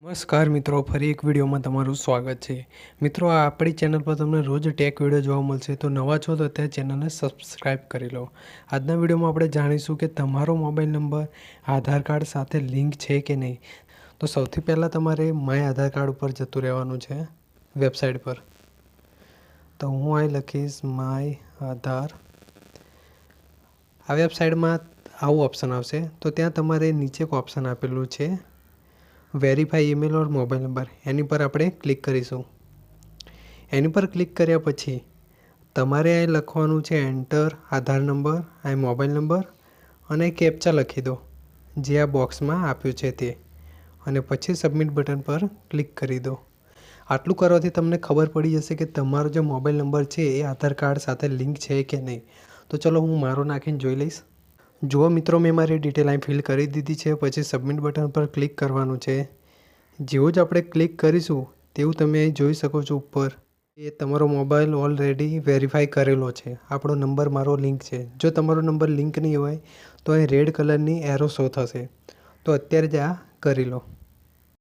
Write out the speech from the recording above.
નમસ્કાર મિત્રો, ફરી એક વિડીયોમાં તમારું સ્વાગત છે। મિત્રો, આ આપણી ચેનલ પર તમને રોજ ટેક વિડીયો જોવા મળશે, તો નવા છો તો અત્યારે ચેનલને સબસ્ક્રાઈબ કરી લો। આજના વિડીયોમાં આપણે જાણીશું કે તમારો મોબાઈલ નંબર આધાર કાર્ડ સાથે લિંક છે કે નહીં। તો સૌથી પહેલાં તમારે માય આધાર કાર્ડ ઉપર જતું રહેવાનું છે વેબસાઇટ પર। તો હું અહીં લખીશ માય આધાર। આ વેબસાઇટમાં આવું ઓપ્શન આવશે, તો ત્યાં તમારે નીચે એક ઓપ્શન આપેલું છે વેરીફાઈ ઈમેલ ઓર મોબાઈલ નંબર, એની પર આપણે ક્લિક કરીશું। એની પર ક્લિક કર્યા પછી તમારે અહીં લખવાનું છે એન્ટર આધાર નંબર, અહીં મોબાઈલ નંબર અને કેપ્ચા લખી દો જે આ બોક્સમાં આપ્યું છે તે, અને પછી સબમિટ બટન પર ક્લિક કરી દો। આટલું કરવાથી તમને ખબર પડી જશે કે તમારો જે મોબાઈલ નંબર છે એ આધાર કાર્ડ સાથે લિંક છે કે નહીં। તો ચલો હું મારો નાખીને જોઈ લઈશ। જુઓ મિત્રો, મેં મારી ડિટેલ અહીં ફિલ કરી દીધી છે। પછી સબમિટ બટન પર ક્લિક કરવાનું છે। જેવું જ આપણે ક્લિક કરીશું તેવું તમે અહીં જોઈ શકો છો ઉપર એ તમારો મોબાઈલ ઓલરેડી વેરીફાઈ કરેલો છે, આપણો નંબર મારો લિંક છે। જો તમારો નંબર લિંક નહીં હોય તો અહીં રેડ કલરની એરો શો થશે, તો અત્યારે જ આ કરી લો।